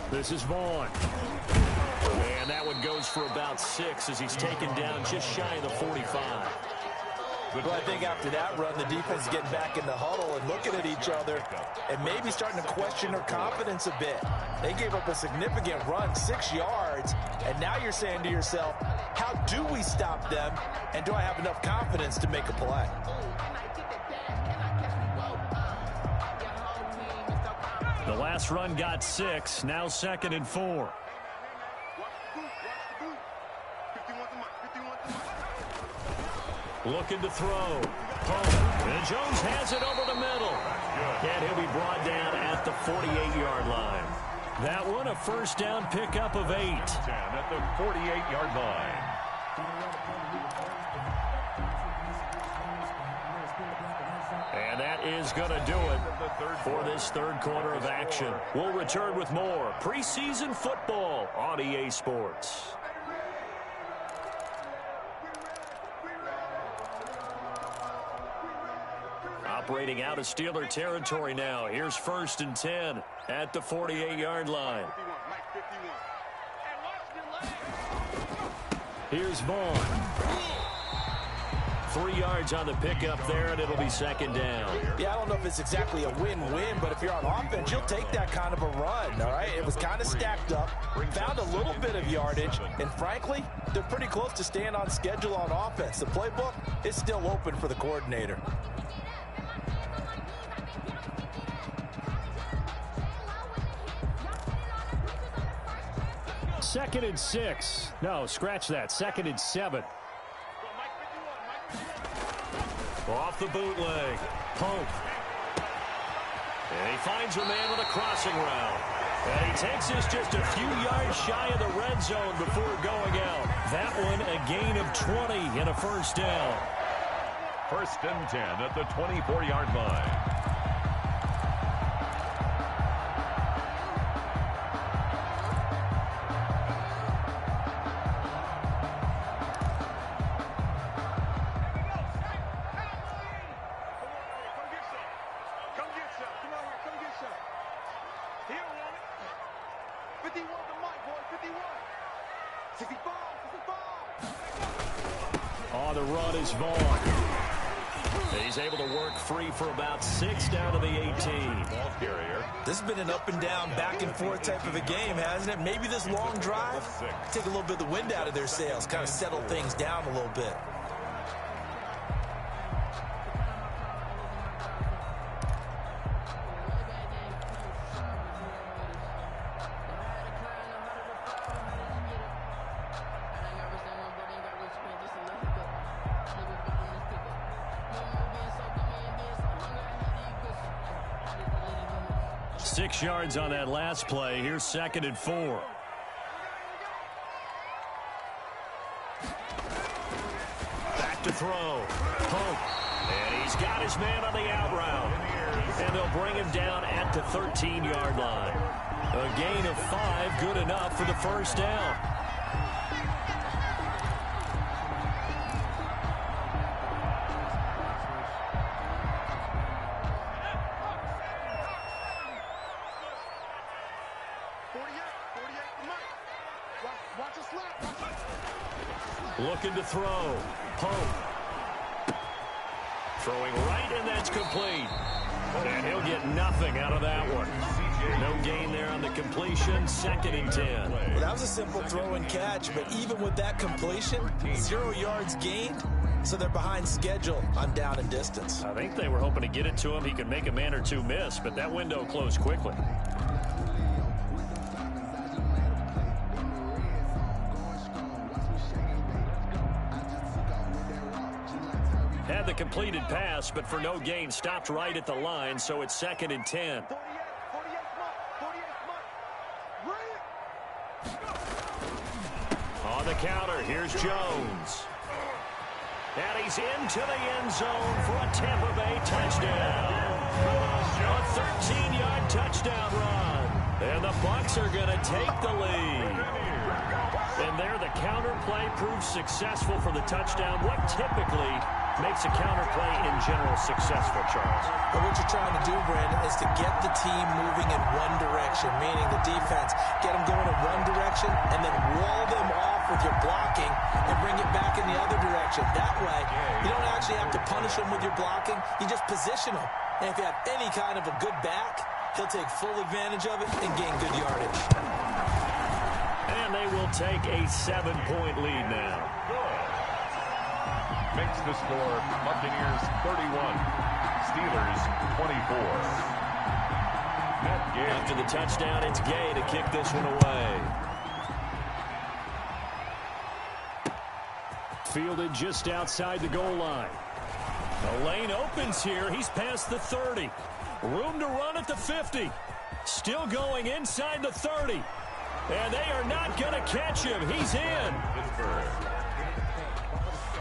This is Vaughn. And that one goes for about 6 as he's taken down just shy of the 45. Well, I think after that run, the defense is getting back in the huddle and looking at each other and maybe starting to question their confidence a bit. They gave up a significant run, 6 yards, and now you're saying to yourself, how do we stop them, and do I have enough confidence to make a play? The last run got 6, now 2nd and 4. Looking to throw. And Jones has it over the middle. And he'll be brought down at the 48-yard line. That one a 1st down pickup of 8. At the 48-yard line. And that is going to do it for this third quarter of action. We'll return with more preseason football on EA Sports. Operating out of Steeler territory now. Here's 1st and 10 at the 48-yard line. Here's Vaughn. 3 yards on the pickup there, and it'll be 2nd down. Yeah, I don't know if it's exactly a win-win, but if you're on offense, you'll take that kind of a run, all right? It was kind of stacked up, found a little bit of yardage, and frankly, they're pretty close to staying on schedule on offense. The playbook is still open for the coordinator. 2nd and 6. No, scratch that. 2nd and 7. Off the bootleg. Pope. And he finds a man with a crossing route. And he takes this just a few yards shy of the red zone before going out. That one a gain of 20 and a 1st down. 1st and 10 at the 24-yard line. On the run is Vaughn. He's able to work free for about 6 down to the 18. Ball carrier. This has been an up and down, back and forth type of a game, hasn't it? Maybe this long drive, take a little bit of the wind out of their sails, kind of settle things down a little bit. Six yards on that last play. Here's 2nd and 4. Back to throw. Pope. And he's got his man on the out route. And they'll bring him down at the 13-yard line. A gain of 5, good enough for the 1st down. Looking to throw. Pope. Throwing right, and that's complete. And he'll get nothing out of that one. No gain there on the completion. 2nd and 10. Well, that was a simple throw and catch, but even with that completion, 0 yards gained, so they're behind schedule on down and distance. I think they were hoping to get it to him. He could make a man or two miss, but that window closed quickly. Had the completed pass, but for no gain, stopped right at the line, so it's 2nd and 10. On the counter, here's Jones. And he's into the end zone for a Tampa Bay touchdown. A 13-yard touchdown run. And the Bucs are going to take the lead. And there, the counter play proves successful for the touchdown. What typically makes a counter play in general successful, Charles? But what you're trying to do, Brandon, is to get the team moving in one direction, meaning the defense, get them going in one direction, and then wall them off with your blocking and bring it back in the other direction. That way, you don't actually have to punish them with your blocking. You just position them. And if you have any kind of a good back, he'll take full advantage of it and gain good yardage. And they will take a 7-point lead now. Makes the score Buccaneers 31, Steelers 24. After the touchdown, it's Gay to kick this one away. Fielded just outside the goal line. The lane opens here. He's past the 30. Room to run at the 50. Still going inside the 30. And they are not going to catch him. He's in.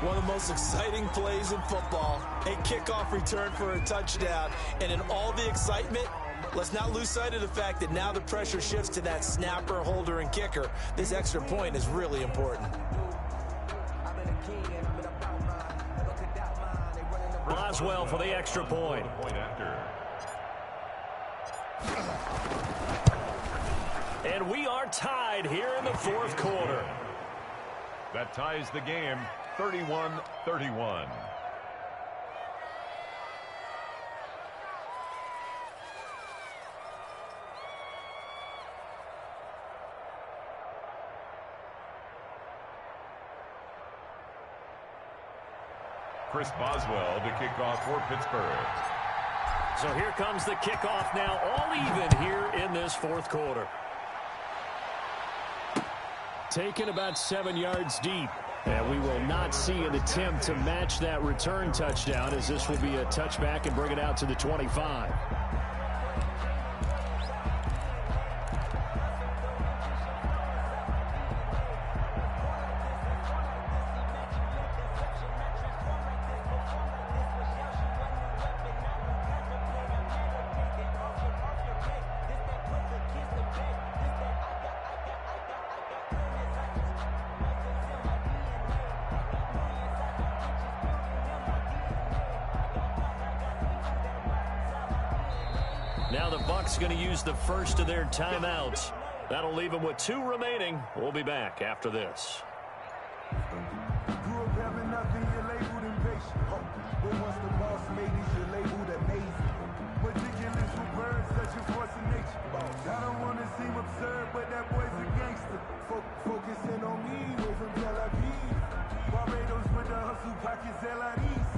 One of the most exciting plays in football. A kickoff return for a touchdown. And in all the excitement, let's not lose sight of the fact that now the pressure shifts to that snapper, holder, and kicker. This extra point is really important. Boswell for the extra point. And we are tied here in the fourth quarter. That ties the game 31-31. Chris Boswell to kick off for Pittsburgh. So here comes the kickoff now, all even here in this fourth quarter. Taken about 7 yards deep. And we will not see an attempt to match that return touchdown, as this will be a touchback and bring it out to the 25. Now the Bucs going to use the first of their timeouts. That'll leave them with 2 remaining. We'll be back after this. Grew up having nothing, you're labeled impatient. But once the boss made it, you're labeled amazing. Ridiculous with birds, such a force of nature. I don't want to seem absurd, but that boy's a gangster. Focusing on me, way from Tel Aviv. Barbados with the hustle, pockets LIDs.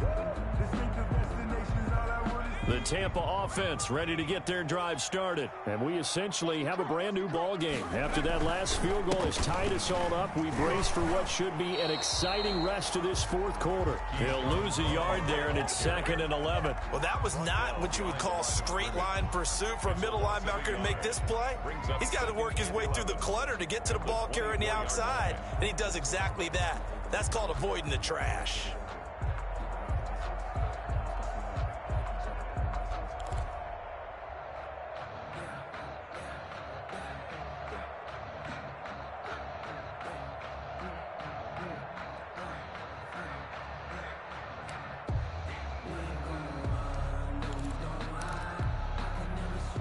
Distinctive destinations, all I want is... The Tampa offense ready to get their drive started. And we essentially have a brand new ball game. After that last field goal has tied us all up, we brace for what should be an exciting rest of this fourth quarter. He'll lose a yard there, and it's 2nd and 11. Well, that was not what you would call straight line pursuit for a middle linebacker to make this play. He's got to work his way through the clutter to get to the ball carrier on the outside, and he does exactly that. That's called avoiding the trash.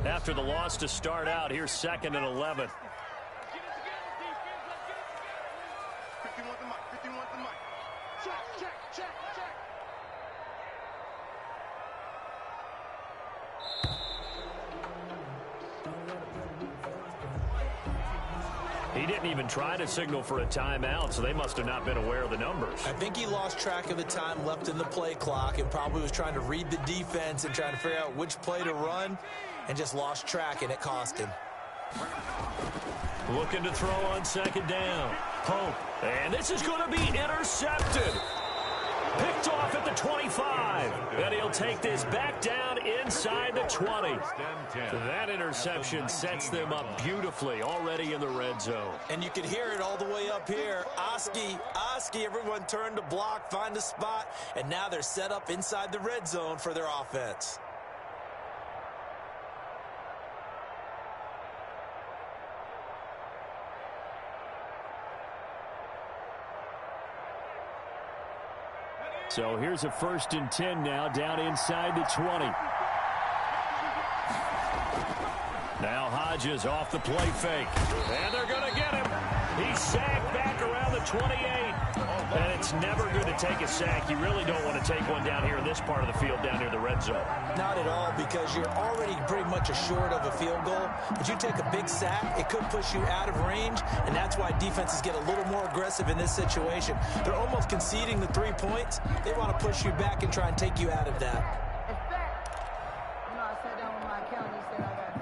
After the loss to start out, here's 2nd and 11. He didn't even try to signal for a timeout, so they must have not been aware of the numbers. I think he lost track of the time left in the play clock and probably was trying to read the defense and trying to figure out which play to run and just lost track, and it cost him. Looking to throw on 2nd down. Pope. And this is going to be intercepted. Picked off at the 25. And he'll take this back down inside the 20. That interception sets them up beautifully already in the red zone. And you can hear it all the way up here. Oski, everyone turned to block, find a spot, and now they're set up inside the red zone for their offense. So here's a 1st and 10 now, down inside the 20. Now Hodges off the play fake. And they're going to get him. He's sacked back around the 28. And it's never good to take a sack. You really don't want to take one down here in this part of the field, down near the red zone. Not at all, because you're already pretty much short of a field goal. But you take a big sack, it could push you out of range, and that's why defenses get a little more aggressive in this situation. They're almost conceding the 3 points. They want to push you back and try and take you out of that.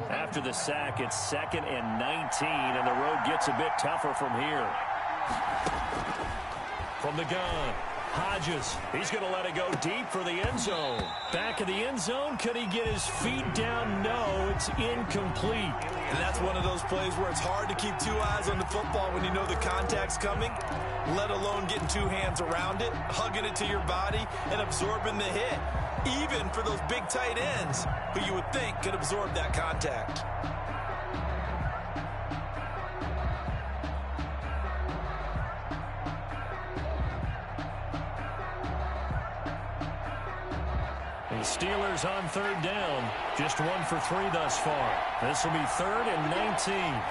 After the sack, it's 2nd and 19, and the road gets a bit tougher from here. From the gun, Hodges. He's going to let it go deep for the end zone. Back of the end zone. Could he get his feet down? No, it's incomplete. And that's one of those plays where it's hard to keep two eyes on the football when you know the contact's coming, let alone getting two hands around it, hugging it to your body, and absorbing the hit, even for those big tight ends who you would think could absorb that contact. The Steelers on third down. Just 1 for 3 thus far. This will be 3rd and 19.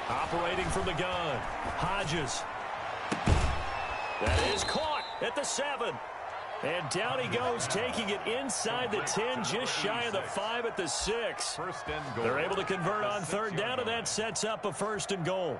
Operating from the gun. Hodges. That is caught at the 7. And down he goes, taking it inside the 10, just shy of the 5 at the 6. They're able to convert on third down, and that sets up a 1st and goal.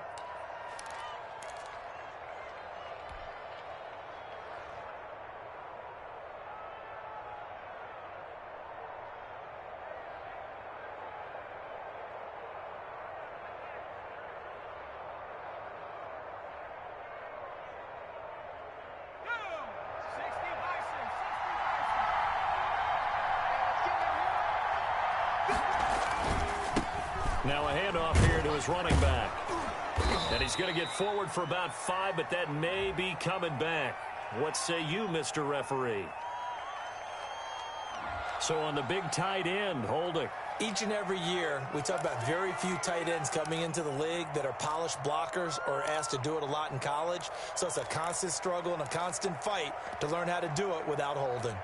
Now a handoff here to his running back. And he's going to get forward for about 5, but that may be coming back. What say you, Mr. Referee? So on the big tight end, holding. Each and every year, we talk about very few tight ends coming into the league that are polished blockers or asked to do it a lot in college. So it's a constant struggle and a constant fight to learn how to do it without holding.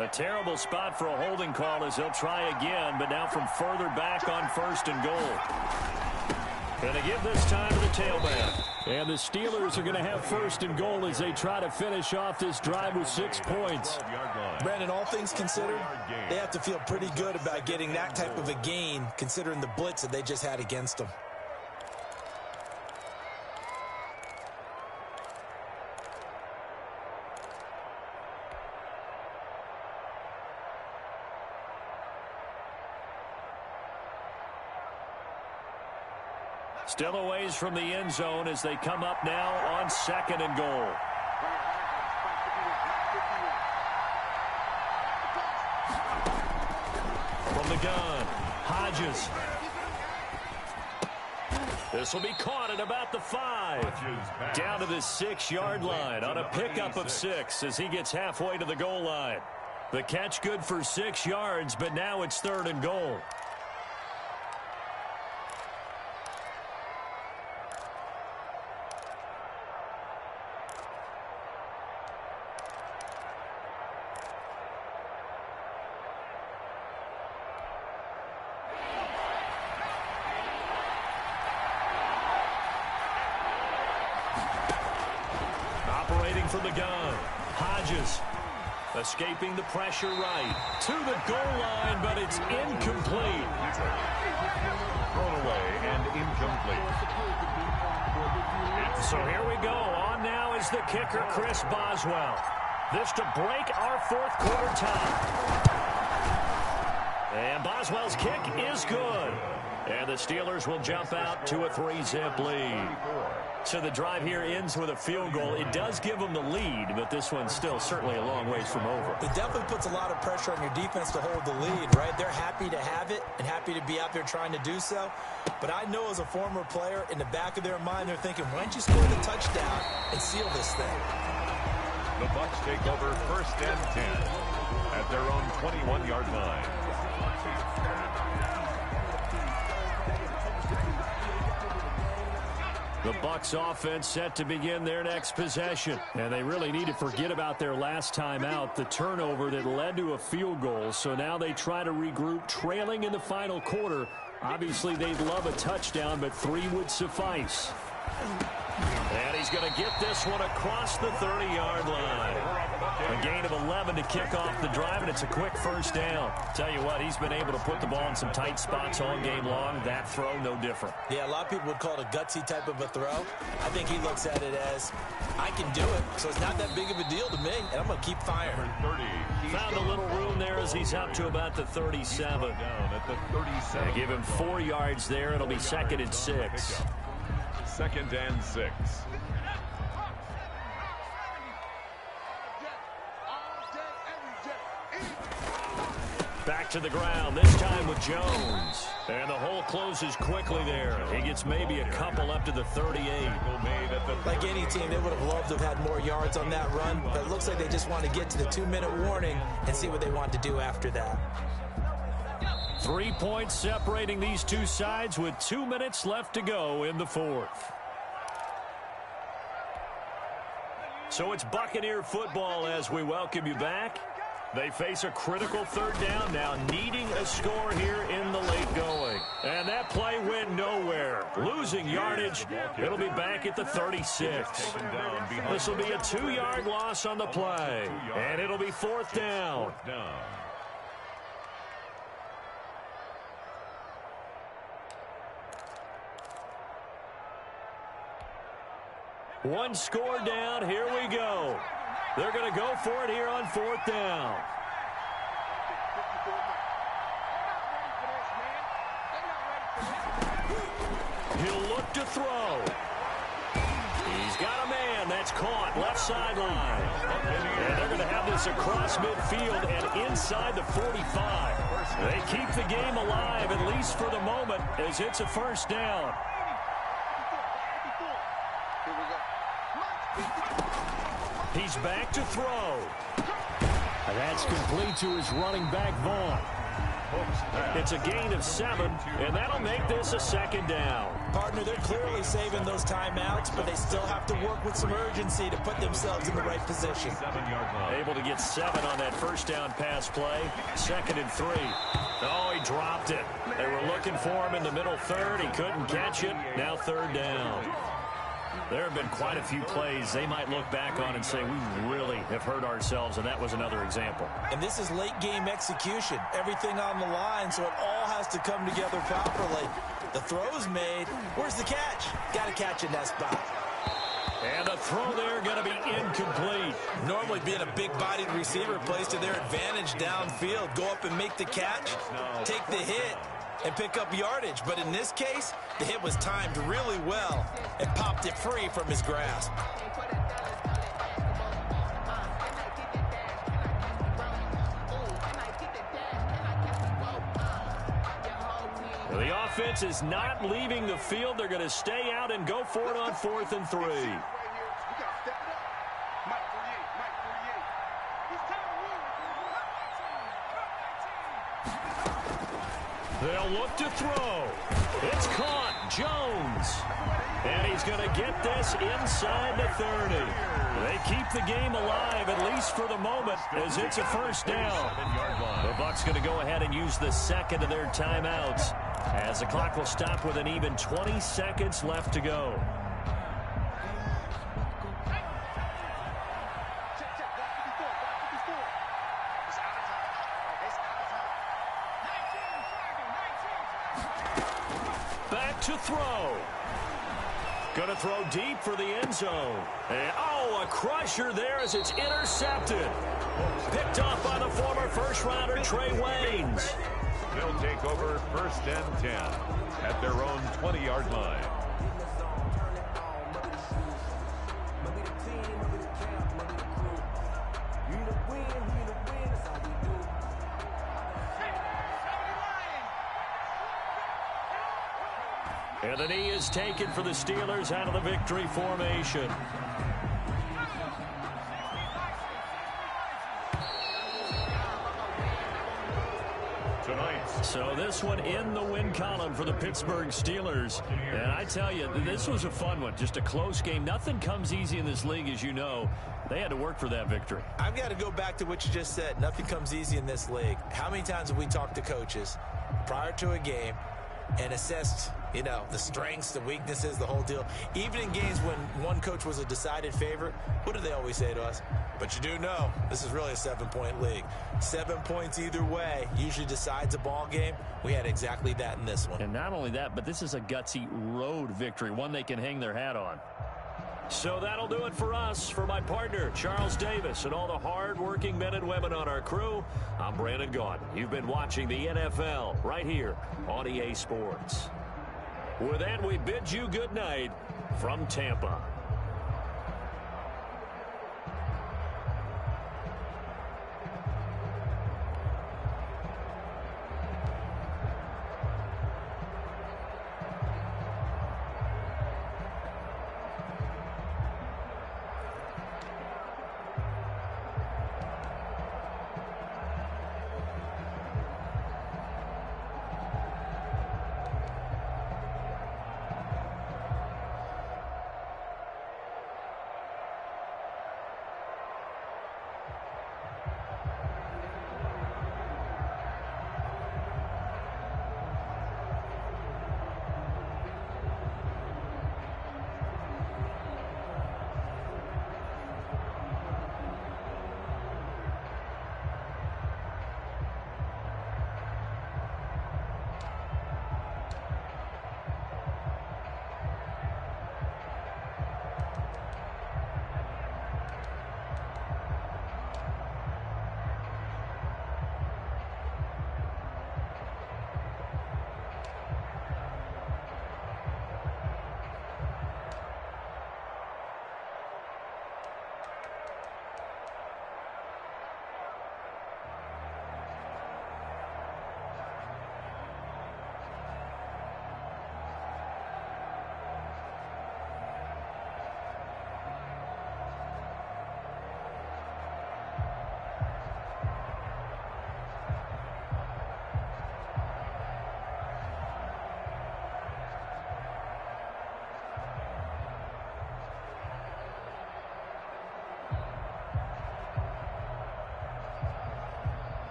A terrible spot for a holding call as they'll try again, but now from further back on 1st and goal. Going to give this time to the tailback. And the Steelers are going to have 1st and goal as they try to finish off this drive with 6 points. Brandon, all things considered, they have to feel pretty good about getting that type of a gain considering the blitz that they just had against them. Still a ways from the end zone as they come up now on 2nd and goal. From the gun, Hodges. This will be caught at about the 5. Down to the 6-yard line on a pickup of 6 as he gets halfway to the goal line. The catch good for 6 yards, but now it's 3rd and goal. From the gun, Hodges escaping the pressure right to the goal line, but it's incomplete. Thrown away and incomplete. So here we go. On now is the kicker, Chris Boswell. This to break our 4th quarter tie. And Boswell's kick is good. And the Steelers will jump out to a 3-zip lead. So the drive here ends with a field goal. It does give them the lead, but this one's still certainly a long ways from over. It definitely puts a lot of pressure on your defense to hold the lead, right? They're happy to have it and happy to be out there trying to do so. But I know as a former player, in the back of their mind, they're thinking, why don't you score the touchdown and seal this thing? The Bucs take over 1st and 10 at their own 21-yard line. The Bucs offense set to begin their next possession. And they really need to forget about their last time out, the turnover that led to a field goal. So now they try to regroup, trailing in the final quarter. Obviously, they'd love a touchdown, but 3 would suffice. And he's going to get this one across the 30-yard line. A gain of 11 to kick off the drive, and it's a quick 1st down. Tell you what, he's been able to put the ball in some tight spots all game long. That throw, no different. Yeah, a lot of people would call it a gutsy type of a throw. I think he looks at it as, I can do it, so it's not that big of a deal to me, and I'm going to keep firing. 30. Found a little room there as he's up to about the 37. Down at the 37. Give him 4 yards there. It'll be 2nd and 6. 2nd and 6. Back to the ground, this time with Jones. And the hole closes quickly there. He gets maybe a couple up to the 38. Like any team, they would have loved to have had more yards on that run, but it looks like they just want to get to the 2-minute warning and see what they want to do after that. 3 points separating these two sides with 2 minutes left to go in the fourth. So it's Buccaneer football as we welcome you back. They face a critical third down now, needing a score here in the late going. And that play went nowhere. Losing yardage. It'll be back at the 36. This will be a 2-yard loss on the play. And it'll be fourth down. One score down. Here we go. They're going to go for it here on fourth down. He'll look to throw. He's got a man that's caught left sideline. And they're going to have this across midfield and inside the 45. They keep the game alive, at least for the moment, as it's a first down. He's back to throw. And that's complete to his running back, Vaughn. It's a gain of 7, and that'll make this a second down. Partner, they're clearly saving those timeouts, but they still have to work with some urgency to put themselves in the right position. Able to get 7 on that first down pass play. 2nd and 3. Oh, he dropped it. They were looking for him in the middle third. He couldn't catch it. Now third down. There have been quite a few plays they might look back on and say, we really have hurt ourselves, and that was another example. And this is late game execution. Everything on the line, so it all has to come together properly. The throw's made. Where's the catch? Got to catch in that spot. And the throw there going to be incomplete. Normally being a big-bodied receiver plays to their advantage downfield. Go up and make the catch, take the hit, and pick up yardage. But in this case, the hit was timed really well and popped it free from his grasp. The offense is not leaving the field. They're going to stay out and go for it on 4th and 3. They'll look to throw. It's caught. Jones. And he's going to get this inside the 30. They keep the game alive, at least for the moment, as it's a first down. The Bucs going to go ahead and use the second of their timeouts, as the clock will stop with an even 20 seconds left to go. To throw. Going to throw deep for the end zone. And, oh, a crusher there as it's intercepted. Picked off by the former first-rounder Trey Waynes. They'll take over 1st and 10 at their own 20-yard line. And the knee is taken for the Steelers out of the victory formation. So this one in the win column for the Pittsburgh Steelers. And I tell you, this was a fun one. Just a close game. Nothing comes easy in this league, as you know. They had to work for that victory. I've got to go back to what you just said. Nothing comes easy in this league. How many times have we talked to coaches prior to a game and assessed, you know, the strengths, the weaknesses, the whole deal? Even in games when one coach was a decided favorite, what do they always say to us? But you do know this is really a 7-point league. 7 points either way usually decides a ball game. We had exactly that in this one. And not only that, but this is a gutsy road victory, one they can hang their hat on. So that'll do it for us. For my partner, Charles Davis, and all the hard-working men and women on our crew, I'm Brandon Gaudin. You've been watching the NFL right here on EA Sports. With that, we bid you good night from Tampa.